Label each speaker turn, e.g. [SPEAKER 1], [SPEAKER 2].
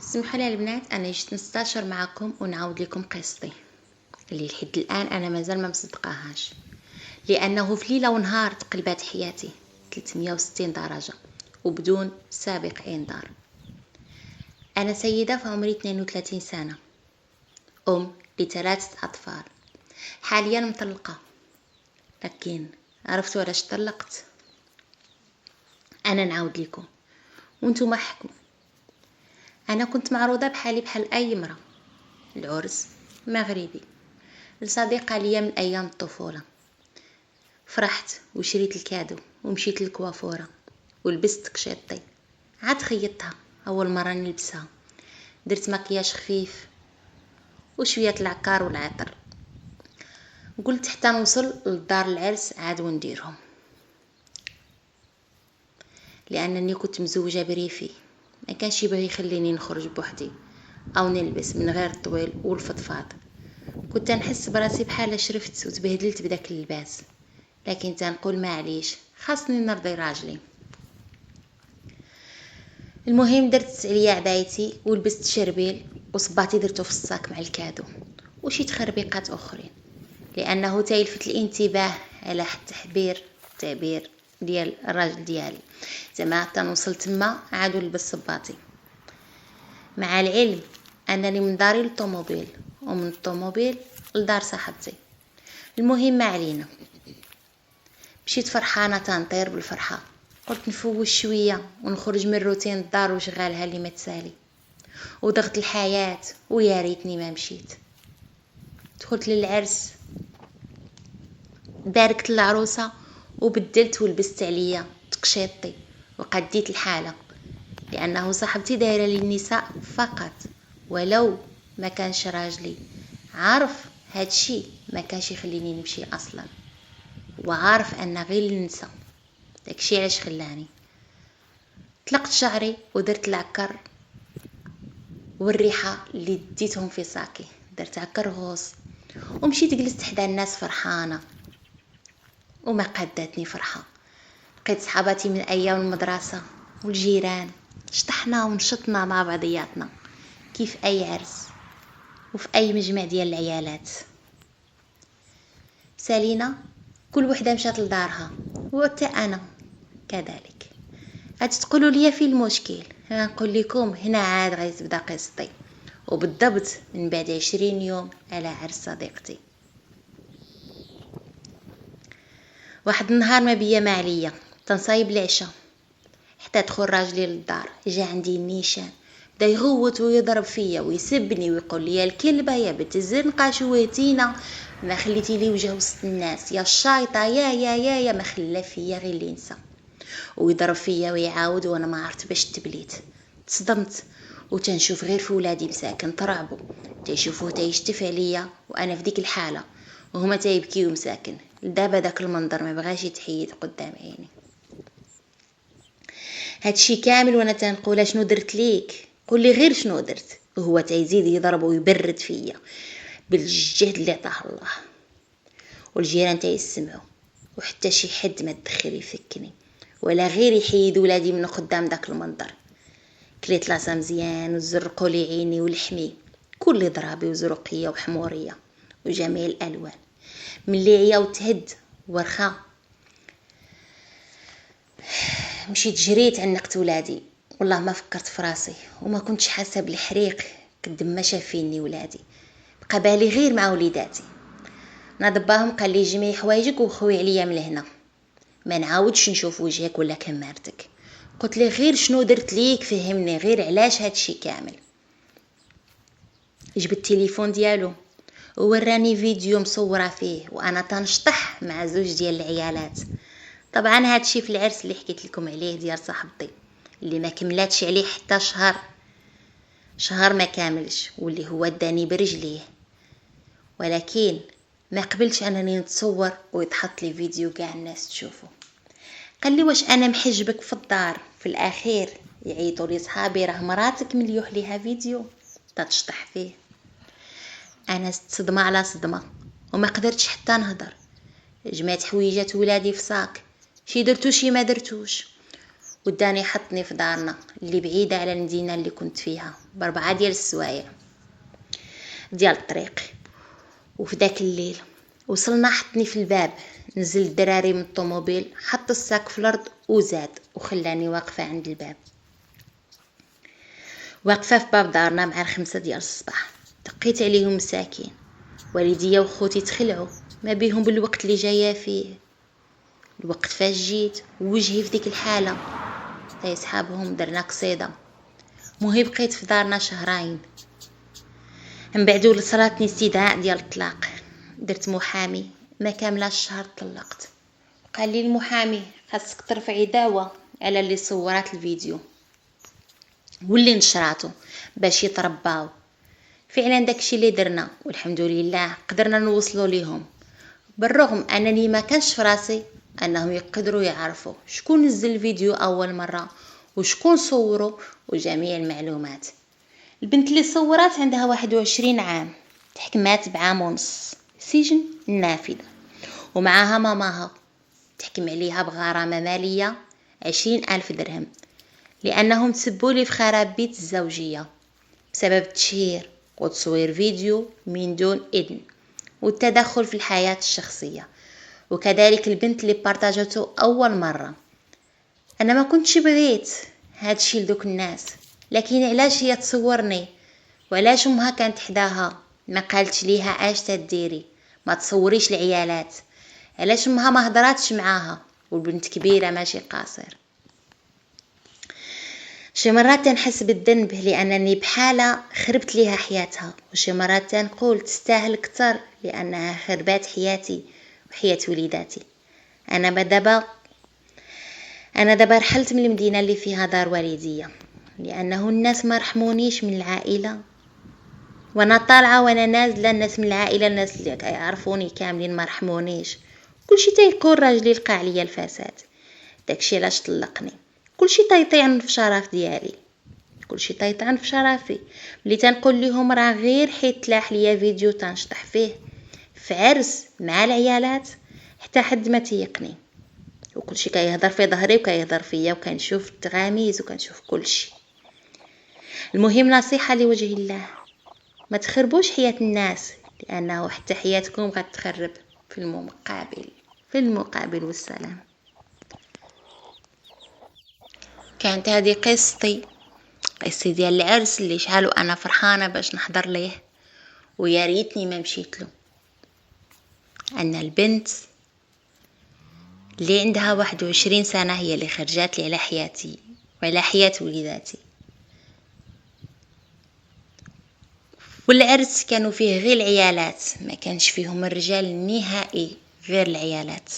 [SPEAKER 1] اسمحوا لي البنات، انا جيت نستشر معكم ونعاود لكم قصتي اللي لحد الان انا مازال ما مصدقاهاش، لانه في ليله ونهار تقلبات حياتي 360 درجه وبدون سابق انذار. انا سيده في عمري 32 سنه، ام لثلاثه اطفال، حاليا مطلقه. لكن عرفتوا علاش طلقت؟ انا نعاود لكم وانتم احكموا. انا كنت معروضه بحالي بحال اي مرأة، العرس مغربي لصديقه ليا من ايام الطفوله. فرحت وشريت الكادو ومشيت للكوافوره ولبست كشيطي، عاد خيطتها اول مره نلبسها. درت مكياج خفيف وشويه العكار والعطر، قلت حتى نوصل لدار العرس عاد ونديرهم، لانني كنت مزوجه بريفي، ما كانش يبغي يخليني نخرج بوحدي او نلبس من غير الطويل والفضفاض. كنت نحس براسي بحال شرفت وتبهدلت بداك اللباس، لكن تنقول معليش، خاصني نرضي راجلي. المهم درت عليا عبايتي ولبست شربيل وصباطي درته في الصاك مع الكادو وشي تخربيقات اخرين، لانه تيلفت الانتباه على التعبير ديال الراجل ديالي. زعما تنوصل تما عادو لبس صباطي، مع العلم انني من داري للطوموبيل ومن الطوموبيل لدار صاحبتي. المهم ما علينا، مشيت فرحانه تنطير بالفرحه، قلت نفوش شويه ونخرج من روتين الدار وشغالها اللي ما تسالي وضغط الحياه، ويا ريتني ما مشيت. دخلت للعرس، باركت العروسه وبدلت ولبست عليا تقشيطي وقديت الحاله، لانه صاحبتي دايره للنساء فقط، ولو ما كانش راجلي عارف هادشي ما كانش يخليني نمشي اصلا، وعارف ان غير النساء داكشي علاش خلاني. طلقت شعري ودرت العكر والريحه اللي ديتهم في ساكي، درت عكر غوص ومشيت جلست حدا الناس فرحانه. وما قداتني فرحه، لقيت صحاباتي من ايام المدرسه والجيران، شطحنا ونشطنا مع بعضياتنا كيف اي عرس وفي اي مجمع ديال العيالات. سالينا كل وحده مشات لدارها وحتى انا كذلك. تقولوا لي في المشكل، نقول لكم هنا عاد غيتبدا قصتي، وبالضبط من بعد 20 يوم على عرس صديقتي. واحد النهار ما بيا ما عليا، تنصايب العشاء حتى دخل راجلي للدار، جا عندي النيشان، بدا يغوت ويضرب فيا ويسبني ويقول لي يا الكلبه يا بنت الزنقه شويتينا، ما خليتي لي وجه وسط الناس، يا الشايطه يا ما خلى فيا غير اللي نسى، ويضرب فيا ويعاود وانا ما عرفت باش تبليت. تصدمت وتنشوف غير في ولادي مساكن ترعبوا، تيشوفوه تيشتف عليا وانا في ديك الحاله وهما تيبكيو مساكن. دابا داك المنظر ما بغاش يتحيد قدام عيني. هادشي كامل وانا تنقول شنو درت ليك، قول لي غير شنو درت، وهو تيزيد يضرب ويبرد فيا بالجهد اللي عطاه الله. والجيران تيسمعوا وحتى شي حد ما تدخل يفكني ولا غير يحيد ولادي من قدام داك المنظر. كليت لاسا مزيان وزرقوا لي عيني ولحمي كل ضرابي وزرقيه وحموريه وجميع الالوان. ملي عيا وتهد ورخا مشيت جريت عنقت ولادي، والله ما فكرت في راسي وما كنتش حاسه بالحريق قد ما شافيني ولادي. بقى بالي غير مع وليداتي. نضباهم قال لي جميع حوايجك وخوي عليا من هنا، ما نعاودش نشوف وجهك ولا كمارتك. قلت لي غير شنو درت ليك، فهمني غير علاش هادشي كامل. جبت التليفون ديالو ووراني فيديو مصوره فيه وانا تنشطح مع زوج ديال العيالات. طبعا هادشي في العرس اللي حكيت لكم عليه ديال صاحبتي، اللي ما كملاتش عليه حتى شهر ما كاملش، واللي هو داني برجليه. ولكن ما قبلتش انني نتصور ويتحط لي فيديو كاع الناس تشوفه. قال لي واش انا محجبك في الدار؟ في الاخير يعيطوا لي صحابي راه مراتك مليوح ليها فيديو تتشطح فيه. انا صدمه على صدمه وما قدرتش حتى نهضر. جمعت حويجات ولادي في صاك، شي درتو شي ما درتوش، وداني حطني في دارنا اللي بعيدة على المدينة اللي كنت فيها ب4 ديال السوايع ديال الطريق. وفي داك الليل وصلنا، حطني في الباب، نزل الدراري من الطوموبيل، حط الساك في الارض وزاد وخلاني واقفة عند الباب، واقفة في باب دارنا مع 5 ديال الصباح. دقيت عليهم مساكين، والديا وخوتي تخلعوا ما بيهم بالوقت اللي جايه فيه. الوقت فاش جيت وجهي في ديك الحاله تا يسحابهم درنا قصيده. مهم بقيت في دارنا شهرين. من بعد وصلتني استدعاء ديال الطلاق، درت محامي، ما كاملاش الشهر طلقت. قال لي المحامي خاصك ترفعي دعوه على اللي صورات الفيديو واللي نشراته باش يترباو. فعلا داكشي اللي درنا، والحمد لله قدرنا نوصلوا ليهم، بالرغم انني ما كانش في راسي انهم يقدروا يعرفوا شكون نزل الفيديو اول مره وشكون صوروا وجميع المعلومات. البنت اللي صورات عندها 21 عام، تحكمات ب1.5 سجن نافذه، ومعها ماماها تحكم عليها بغرامه ماليه 20,000 درهم، لانهم تسبوا لي في خراب بيت الزوجيه بسبب تشهير وتصوير فيديو من دون إذن والتدخل في الحياة الشخصية. وكذلك البنت اللي بارتاجته أول مرة. أنا ما كنتش بغيت هادشي لدوك الناس، لكن علاش هي تصورني وعلاش أمها كانت حداها ما قالتش ليها اش تديري، ما تصوريش العيالات؟ علاش أمها ما هضراتش معاها؟ والبنت كبيرة ماشي قاصر. شي مرات تنحس بالذنب لانني بحالة خربت ليها حياتها، وشي مرات تنقول تستاهل اكثر لانها خربات حياتي وحياة وليداتي. انا دابا رحلت من المدينة اللي فيها دار والدية لانه الناس ما رحمونيش من العائلة، وانا طالعة وانا نازلة الناس من العائلة، الناس اللي يعرفوني كاملين ما رحمونيش. كلشي تيقول راجلي لقى عليا الفساد، داكشي علاش طلقني. كلشي طيطيعن في شرف ديالي، كلشي طيطعن في شرفي. ملي تنقول لهم راه غير حيت تلاح ليا فيديو تنشطح فيه في عرس مع العيالات، حتى حد ما تيقني، وكلشي كيهضر في ظهري وكيهضر فيا وكنشوف التغاميز وكنشوف كلشي. المهم نصيحة لوجه الله، ما تخربوش حياة الناس، لانه حتى حياتكم غتخرب في المقابل. والسلام. كانت هذه قصتي ديال العرس اللي شحال وانا فرحانه باش نحضر ليه، ويا ريتني ما مشيت له. ان البنت اللي عندها 21 سنه هي اللي خرجات لي على حياتي وعلى حياه وليداتي. والعرس كانوا فيه غير العيالات، ما كانش فيهم الرجال نهائي، غير العيالات.